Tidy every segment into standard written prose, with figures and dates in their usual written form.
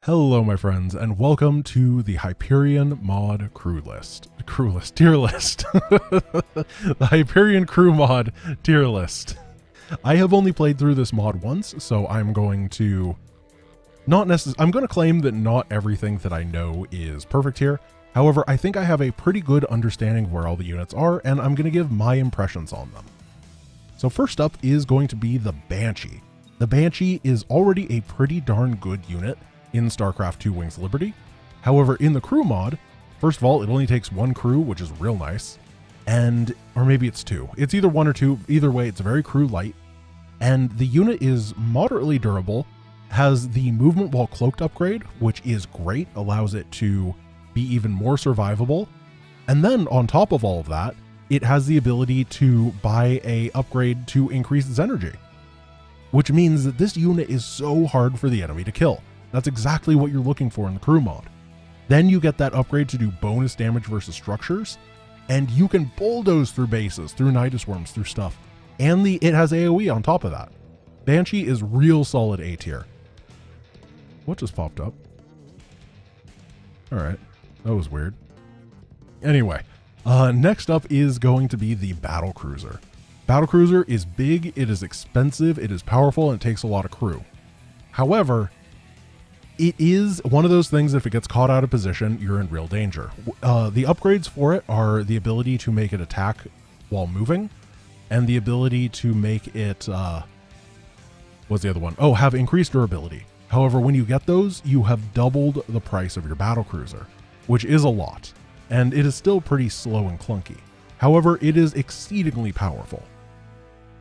Hello my friends, and welcome to the Hyperion mod tier list. The Hyperion crew mod tier list. I have only played through this mod once, so I'm going to I'm going to claim that not everything that I know is perfect here. However, I think I have a pretty good understanding of where all the units are, and I'm going to give my impressions on them. So first up is going to be the Banshee. The Banshee is already a pretty darn good unit in StarCraft 2 Wings Liberty. However, in the crew mod, first of all, it only takes one crew, which is real nice. Or maybe it's two. It's either one or two. Either way, it's very crew light. And the unit is moderately durable, has the movement while cloaked upgrade, which is great, allows it to be even more survivable. And then on top of all of that, it has the ability to buy a upgrade to increase its energy, which means that this unit is so hard for the enemy to kill. That's exactly what you're looking for in the crew mod. Then you get that upgrade to do bonus damage versus structures, and you can bulldoze through bases, through Nidus Worms, through stuff. And it has AoE on top of that. Banshee is real solid A tier. What just popped up? Alright, that was weird. Anyway, next up is going to be the Battle Cruiser. Battle Cruiser is big, it is expensive, it is powerful, and it takes a lot of crew. However, it is one of those things, if it gets caught out of position, you're in real danger. The upgrades for it are the ability to make it attack while moving, and the ability to make it, what's the other one? Oh, have increased durability. However, when you get those, you have doubled the price of your battle cruiser, which is a lot, and it is still pretty slow and clunky. However, it is exceedingly powerful.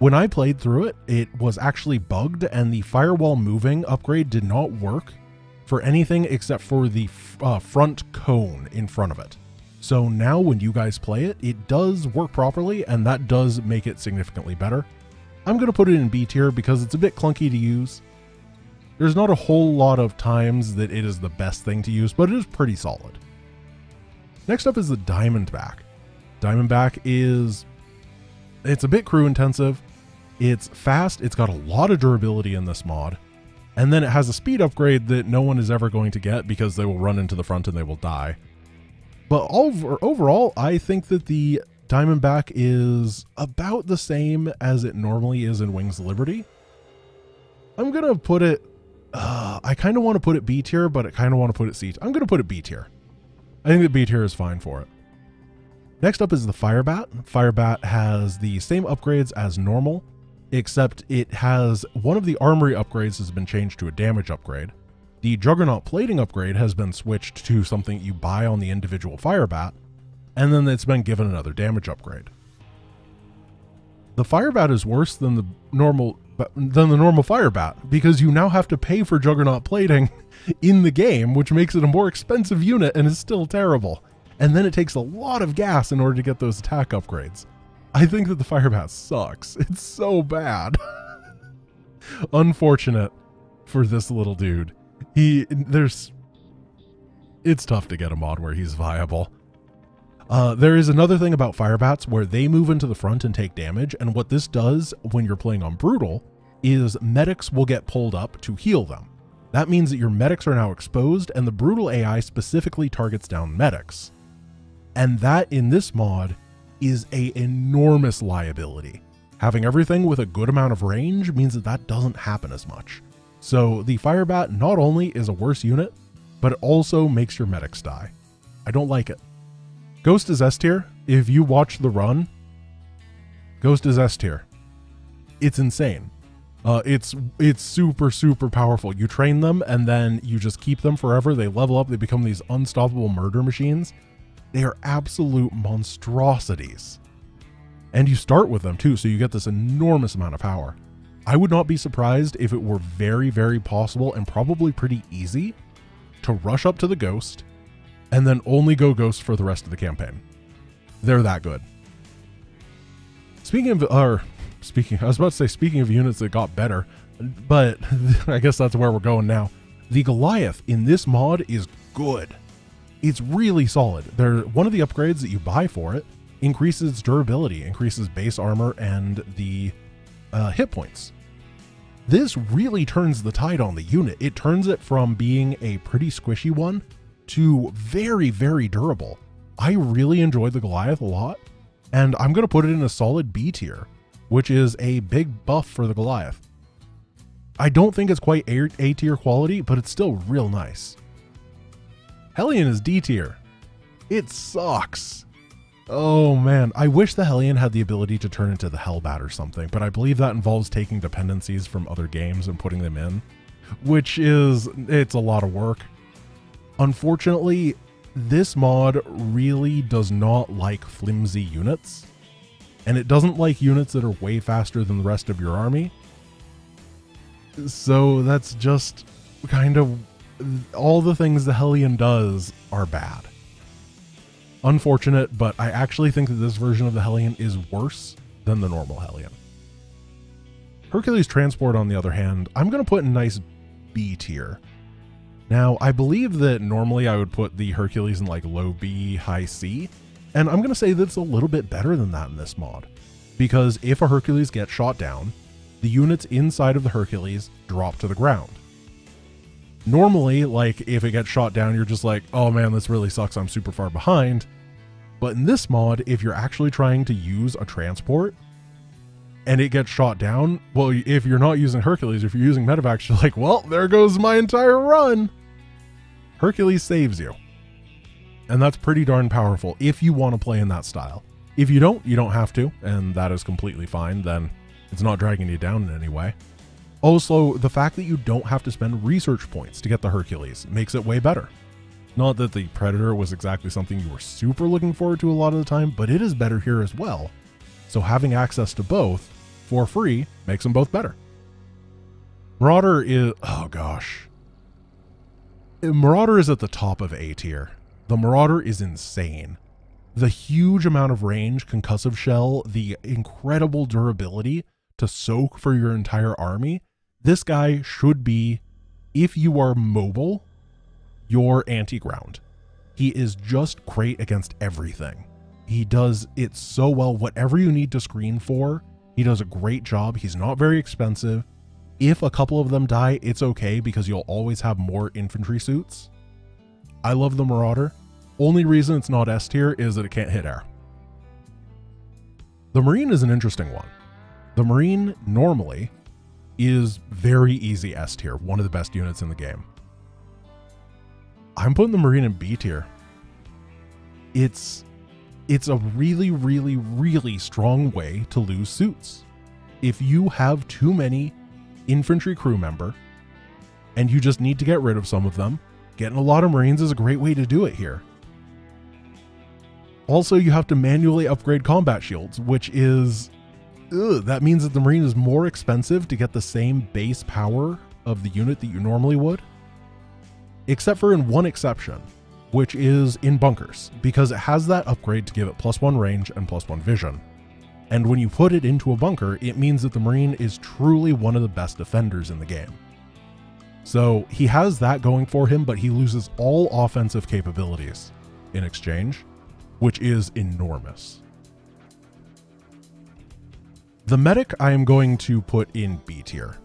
When I played through it, it was actually bugged, and the firewall moving upgrade did not work for anything except for the front cone in front of it. So now when you guys play it, it does work properly, and that does make it significantly better. I'm going to put it in B tier because it's a bit clunky to use. There's not a whole lot of times that it is the best thing to use, but it is pretty solid. Next up is the Diamondback. Diamondback it's a bit crew intensive. It's fast. It's got a lot of durability in this mod. And then it has a speed upgrade that no one is ever going to get because they will run into the front and they will die. But overall, I think that the Diamondback is about the same as it normally is in Wings Liberty. I'm going to put it, I kind of want to put it B tier, but I kind of want to put it C tier. I'm going to put it B tier. I think that B tier is fine for it. Next up is the Firebat. Firebat has the same upgrades as normal, except it has one of the armory upgrades has been changed to a damage upgrade. The Juggernaut plating upgrade has been switched to something you buy on the individual Firebat, and then it's been given another damage upgrade. The Firebat is worse than the normal Firebat because you now have to pay for Juggernaut plating in the game, which makes it a more expensive unit and is still terrible. And then it takes a lot of gas in order to get those attack upgrades. I think that the Firebat sucks. It's so bad. Unfortunate for this little dude. It's tough to get a mod where he's viable. There is another thing about Firebats where they move into the front and take damage, and what this does when you're playing on Brutal is medics will get pulled up to heal them. That means that your medics are now exposed, and the Brutal AI specifically targets down medics. And that in this mod is an enormous liability. Having everything with a good amount of range means that that doesn't happen as much. So the Firebat not only is a worse unit, but it also makes your medics die. I don't like it. Ghost is S tier. If you watch the run, Ghost is S tier. It's insane. It's super, super powerful. You train them and then you just keep them forever. They level up. They become these unstoppable murder machines. They are absolute monstrosities. And you start with them too, so you get this enormous amount of power. I would not be surprised if it were very, very possible and probably pretty easy to rush up to the Ghost and then only go Ghost for the rest of the campaign. They're that good. Speaking of units that got better, but I guess that's where we're going now. The Goliath in this mod is good. It's really solid. One of the upgrades that you buy for it increases durability, increases base armor and the hit points. This really turns the tide on the unit. It turns it from being a pretty squishy one to very, very durable. I really enjoyed the Goliath a lot, and I'm going to put it in a solid B tier, which is a big buff for the Goliath. I don't think it's quite A tier quality, but it's still real nice. Hellion is D tier. It sucks. Oh man, I wish the Hellion had the ability to turn into the Hellbat or something, but I believe that involves taking dependencies from other games and putting them in, which is, it's a lot of work. Unfortunately, this mod really does not like flimsy units, and it doesn't like units that are way faster than the rest of your army. So that's just kind of all the things the Hellion does are bad. Unfortunate, but I actually think that this version of the Hellion is worse than the normal Hellion. Hercules Transport, on the other hand, I'm going to put in nice B tier. Now, I believe that normally I would put the Hercules in like low B, high C, and I'm going to say that it's a little bit better than that in this mod, because if a Hercules gets shot down, the units inside of the Hercules drop to the ground. Normally, like if it gets shot down, you're just like, oh man, this really sucks, I'm super far behind. But in this mod, if you're actually trying to use a transport and it gets shot down, well, if you're not using Hercules, if you're using medevacs, you're like, well, there goes my entire run. Hercules saves you. And that's pretty darn powerful if you want to play in that style. If you don't have to, and that is completely fine, then it's not dragging you down in any way. Also, the fact that you don't have to spend research points to get the Hercules makes it way better. Not that the Predator was exactly something you were super looking forward to a lot of the time, but it is better here as well. So having access to both for free makes them both better. Marauder is, oh gosh. Marauder is at the top of A tier. The Marauder is insane. The huge amount of range, concussive shell, the incredible durability to soak for your entire army. This guy should be, if you are mobile, your anti-ground. He is just great against everything. He does it so well. Whatever you need to screen for, he does a great job. He's not very expensive. If a couple of them die, it's okay because you'll always have more infantry suits. I love the Marauder. Only reason it's not S tier is that it can't hit air. The Marine is an interesting one. The Marine normally is very easy S tier, one of the best units in the game. I'm putting the Marine in B tier. It's a really, really, really strong way to lose suits. If you have too many infantry crew member and you just need to get rid of some of them, getting a lot of Marines is a great way to do it here. Also, you have to manually upgrade combat shields, which is, that means that the Marine is more expensive to get the same base power of the unit that you normally would. Except for in one exception, which is in bunkers, because it has that upgrade to give it +1 range and +1 vision. And when you put it into a bunker, it means that the Marine is truly one of the best defenders in the game. So he has that going for him, but he loses all offensive capabilities in exchange, which is enormous. The medic I am going to put in B tier.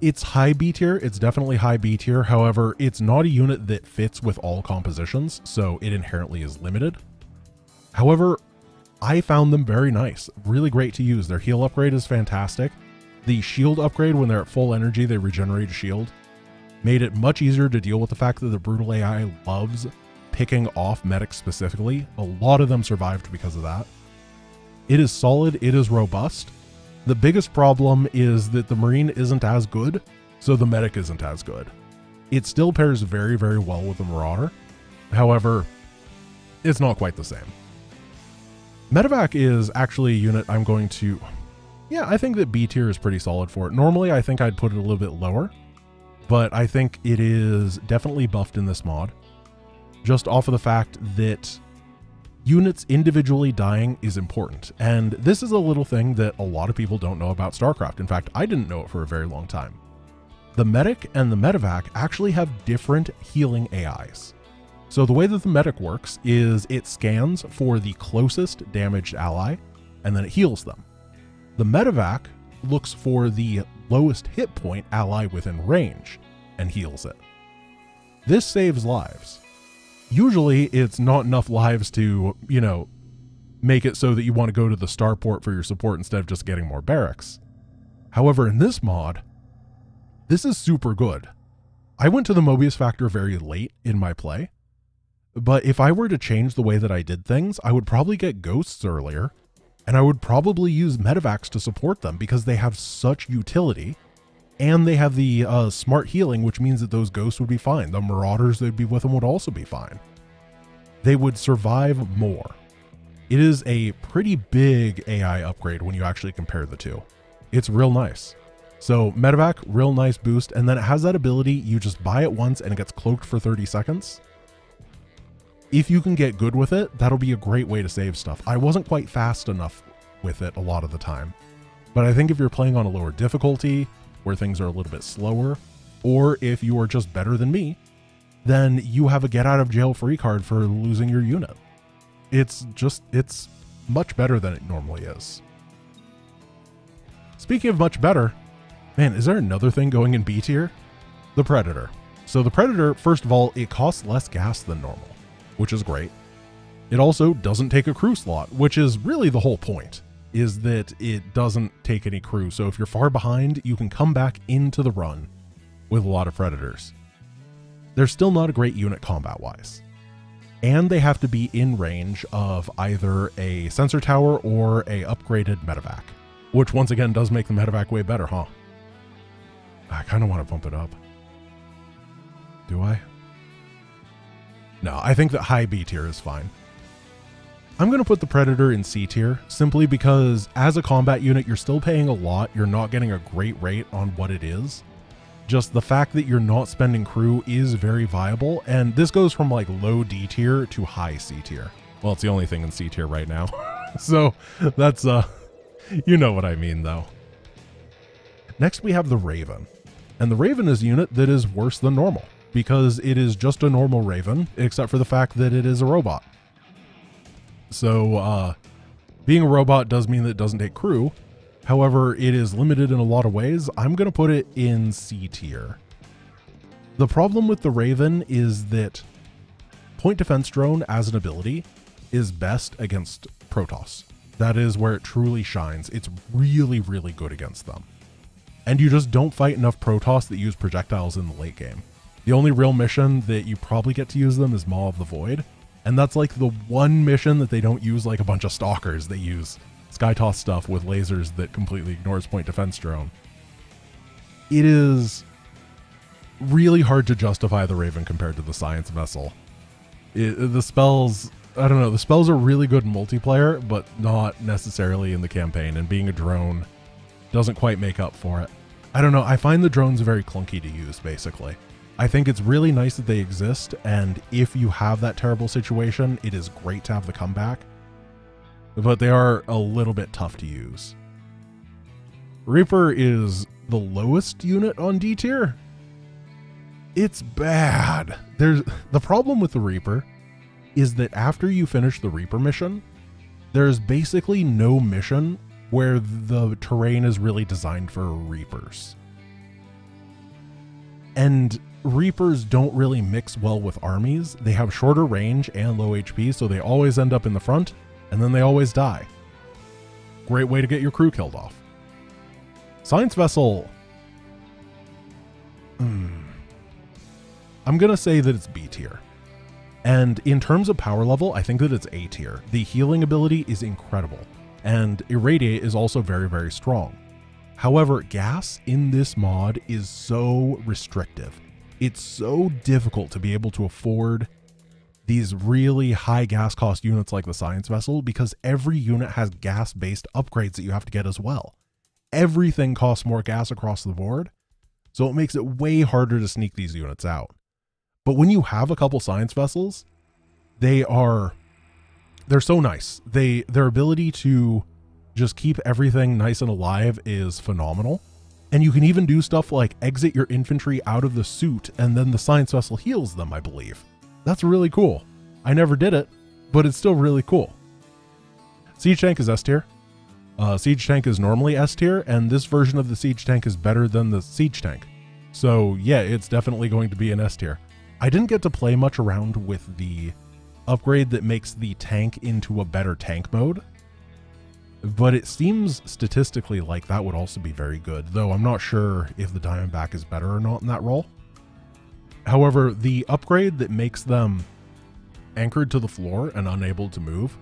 It's high B tier. It's definitely high B tier. However, it's not a unit that fits with all compositions, so it inherently is limited. However, I found them very nice, really great to use. Their heal upgrade is fantastic. The shield upgrade, when they're at full energy, they regenerate a shield. Made it much easier to deal with the fact that the brutal AI loves picking off medics specifically. A lot of them survived because of that. It is solid, it is robust. The biggest problem is that the Marine isn't as good, so the medic isn't as good. It still pairs very, very well with the Marauder. However, it's not quite the same. Medevac is actually a unit I'm going to... Yeah, I think that B tier is pretty solid for it. Normally, I think I'd put it a little bit lower, but I think it is definitely buffed in this mod. Just off of the fact that units individually dying is important. And this is a little thing that a lot of people don't know about StarCraft. In fact, I didn't know it for a very long time. The medic and the medevac actually have different healing AIs. So the way that the medic works is it scans for the closest damaged ally and then it heals them. The medevac looks for the lowest hit point ally within range and heals it. This saves lives. Usually it's not enough lives to, you know, make it so that you want to go to the starport for your support instead of just getting more barracks. However, in this mod, this is super good. I went to the Mobius factor very late in my play, but if I were to change the way that I did things, I would probably get ghosts earlier, and I would probably use medevacs to support them because they have such utility, and they have the smart healing, which means that those ghosts would be fine. The Marauders that would be with them would also be fine. They would survive more. It is a pretty big AI upgrade when you actually compare the two. It's real nice. So medevac, real nice boost, and then it has that ability, you just buy it once and it gets cloaked for 30 seconds. If you can get good with it, that'll be a great way to save stuff. I wasn't quite fast enough with it a lot of the time, but I think if you're playing on a lower difficulty, where things are a little bit slower, or if you are just better than me, then you have a get out of jail free card for losing your unit. It's much better than it normally is. Speaking of much better, man, is there another thing going in B tier? The Predator. So the Predator, first of all, it costs less gas than normal, which is great. It also doesn't take a crew slot, which is really the whole point, is that it doesn't take any crew. So if you're far behind, you can come back into the run with a lot of Predators. They're still not a great unit combat-wise. And they have to be in range of either a sensor tower or a upgraded medevac, which once again does make the medevac way better, huh? I kind of want to bump it up. Do I? No, I think that high B tier is fine. I'm going to put the Predator in C tier simply because as a combat unit, you're still paying a lot. You're not getting a great rate on what it is. Just the fact that you're not spending crew is very viable, and this goes from like low D tier to high C tier. Well, it's the only thing in C tier right now. So that's, you know what I mean though. Next we have the Raven, and the Raven is a unit that is worse than normal because it is just a normal Raven, except for the fact that it is a robot. So being a robot does mean that it doesn't take crew. However, it is limited in a lot of ways. I'm going to put it in C tier. The problem with the Raven is that point defense drone as an ability is best against Protoss. That is where it truly shines. It's really, really good against them. And you just don't fight enough Protoss that use projectiles in the late game. The only real mission that you probably get to use them is Maw of the Void. And that's like the one mission that they don't use like a bunch of stalkers. They use Skytoss stuff with lasers that completely ignores point defense drone. It is really hard to justify the Raven compared to the Science Vessel. The spells, I don't know, the spells are really good in multiplayer, but not necessarily in the campaign, and being a drone doesn't quite make up for it. I don't know, I find the drones very clunky to use, basically. I think it's really nice that they exist, and if you have that terrible situation, it is great to have the comeback. But they are a little bit tough to use. Reaper is the lowest unit on D tier. It's bad. The problem with the Reaper is that after you finish the Reaper mission, there's basically no mission where the terrain is really designed for Reapers. And Reapers don't really mix well with armies. They have shorter range and low HP, so they always end up in the front, and then they always die. Great way to get your crew killed off. Science Vessel. I'm going to say that it's B tier. And in terms of power level, I think that it's A tier. The healing ability is incredible, and Irradiate is also very, very strong. However, gas in this mod is so restrictive. It's so difficult to be able to afford these really high gas cost units like the Science Vessel because every unit has gas-based upgrades that you have to get as well. Everything costs more gas across the board, so it makes it way harder to sneak these units out. But when you have a couple Science Vessels, they're so nice. Their ability to just keep everything nice and alive is phenomenal. And you can even do stuff like exit your infantry out of the suit and then the Science Vessel heals them, I believe. That's really cool. I never did it, but it's still really cool. Siege Tank is S tier. Siege Tank is normally S tier, and this version of the Siege Tank is better than the Siege Tank. So yeah, it's definitely going to be an S tier. I didn't get to play much around with the upgrade that makes the tank into a better tank mode, but it seems statistically like that would also be very good, though I'm not sure if the Diamondback is better or not in that role. However, the upgrade that makes them anchored to the floor and unable to move,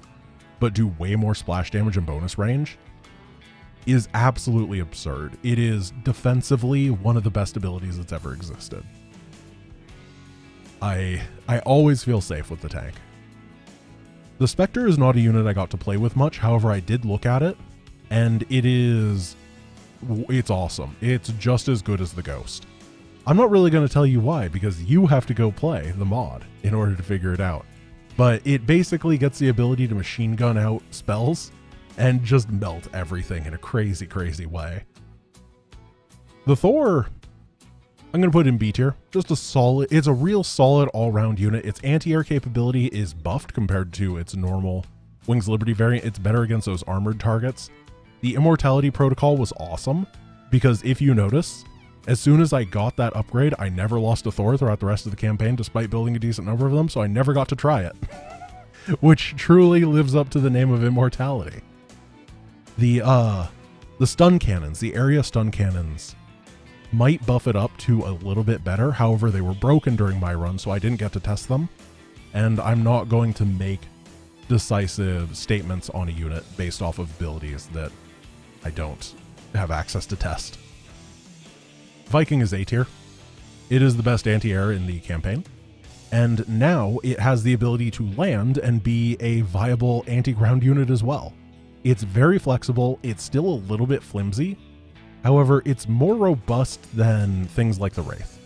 but do way more splash damage and bonus range, is absolutely absurd. It is defensively one of the best abilities that's ever existed. I always feel safe with the tank. The Spectre is not a unit I got to play with much, however I did look at it, and it's awesome. It's just as good as the Ghost. I'm not really going to tell you why, because you have to go play the mod in order to figure it out. But it basically gets the ability to machine gun out spells and just melt everything in a crazy, crazy way. The Thor, I'm going to put in B tier. Just a solid, it's a real solid all-round unit. Its anti-air capability is buffed compared to its normal Wings Liberty variant. It's better against those armored targets. The Immortality Protocol was awesome because if you notice, as soon as I got that upgrade, I never lost a Thor throughout the rest of the campaign despite building a decent number of them, so I never got to try it. Which truly lives up to the name of immortality. The stun cannons, the area stun cannons, might buff it up to a little bit better. However, they were broken during my run, so I didn't get to test them. And I'm not going to make decisive statements on a unit based off of abilities that I don't have access to test. Viking is A tier. It is the best anti-air in the campaign. And now it has the ability to land and be a viable anti-ground unit as well. It's very flexible. It's still a little bit flimsy. However, it's more robust than things like the Wraith.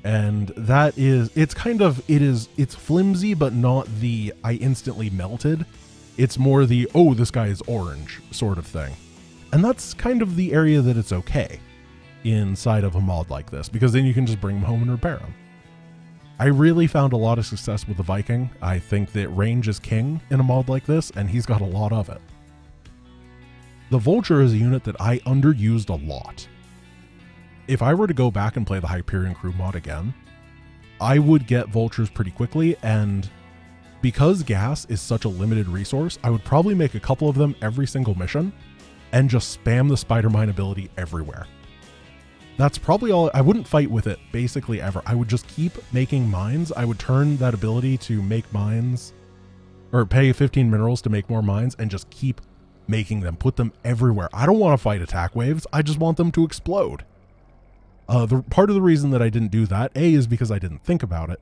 And that is, it's flimsy, but not the I instantly melted. It's more the, oh, this guy is orange sort of thing. And that's kind of the area that it's okay inside of a mod like this, because then you can just bring them home and repair them. I really found a lot of success with the Viking. I think that range is king in a mod like this, and he's got a lot of it. The Vulture is a unit that I underused a lot. If I were to go back and play the Hyperion crew mod again, I would get Vultures pretty quickly, and because gas is such a limited resource, I would probably make a couple of them every single mission and just spam the Spider Mine ability everywhere. That's probably all. I wouldn't fight with it basically ever. I would just keep making mines. I would turn that ability to make mines, or pay 15 minerals to make more mines, and just keep making them, put them everywhere. I don't want to fight attack waves. I just want them to explode. The part of the reason that I didn't do that, A, is because I didn't think about it,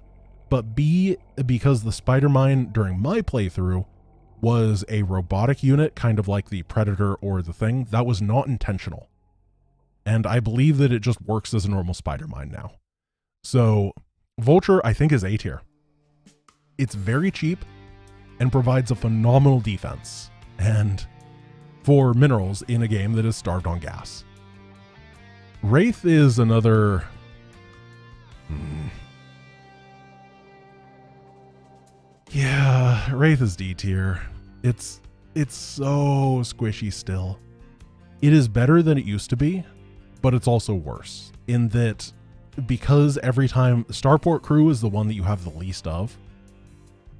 but B, because the Spider Mine during my playthrough was a robotic unit, kind of like the Predator or the Thing. That was not intentional. And I believe that it just works as a normal Spider Mine now. So Vulture, I think, is A tier. It's very cheap and provides a phenomenal defense, and for minerals in a game that is starved on gas. Wraith is another... Yeah, Wraith is D tier. It's so squishy still. It is better than it used to be, but it's also worse in that because every time Starport crew is the one that you have the least of.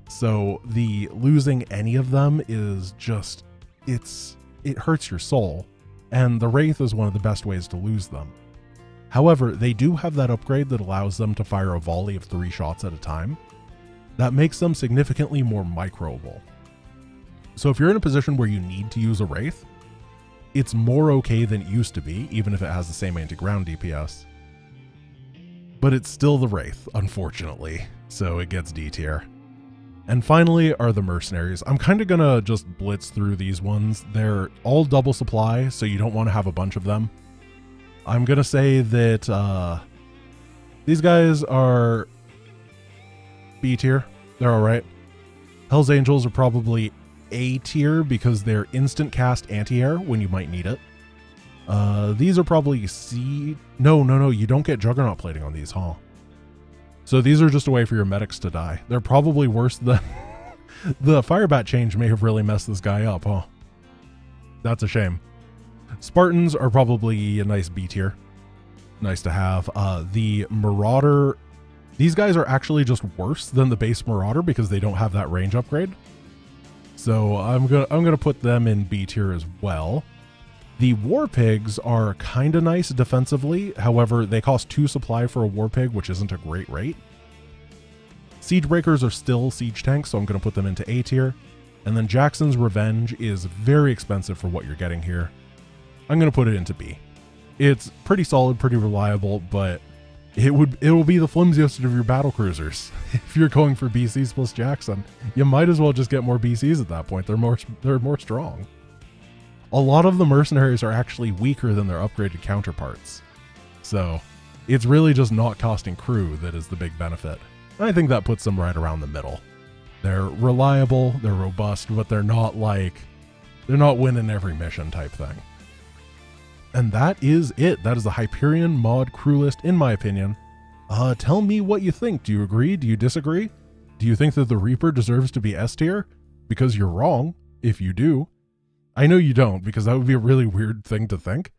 So the losing any of them is just, it hurts your soul, and the Wraith is one of the best ways to lose them. However, they do have that upgrade that allows them to fire a volley of 3 shots at a time. That makes them significantly more microable. So if you're in a position where you need to use a Wraith, it's more okay than it used to be, even if it has the same anti-ground DPS. But it's still the Wraith, unfortunately, so it gets D tier. And finally are the Mercenaries. I'm kind of gonna just blitz through these ones. They're all double supply, so you don't want to have a bunch of them. I'm gonna say that these guys are B tier. They're alright. Hell's Angels are probably A tier because they're instant cast anti-air when you might need it. These are probably C. No, you don't get Juggernaut plating on these, huh? So these are just a way for your medics to die. They're probably worse than... The Firebat change may have really messed this guy up, huh? That's a shame. Spartans are probably a nice B tier. Nice to have. The Marauder, these guys are actually just worse than the base Marauder because they don't have that range upgrade. So I'm gonna put them in B tier as well. The War Pigs are kind of nice defensively. However, they cost 2 supply for a War Pig, which isn't a great rate. Siege Breakers are still siege tanks, so I'm going to put them into A tier. And then Jackson's Revenge is very expensive for what you're getting here. I'm going to put it into B. It's pretty solid, pretty reliable, but it will be the flimsiest of your battle cruisers. If you're going for BCs plus Jackson, you might as well just get more BCs at that point. They're more strong. A lot of the mercenaries are actually weaker than their upgraded counterparts. So it's really just not costing crew that is the big benefit. I think that puts them right around the middle. They're reliable, they're robust, but they're not winning every mission type thing. And that is it. That is the Hyperion mod crew list, in my opinion. Tell me what you think. Do you agree? Do you disagree? Do you think that the Reaper deserves to be S tier? Because you're wrong, if you do. I know you don't, because that would be a really weird thing to think.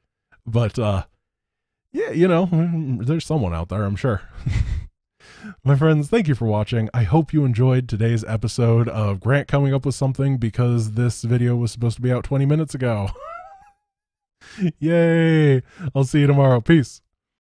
But, yeah, you know, there's someone out there, I'm sure. My friends, thank you for watching. I hope you enjoyed today's episode of Grant coming up with something because this video was supposed to be out 20 minutes ago. Yay! I'll see you tomorrow. Peace.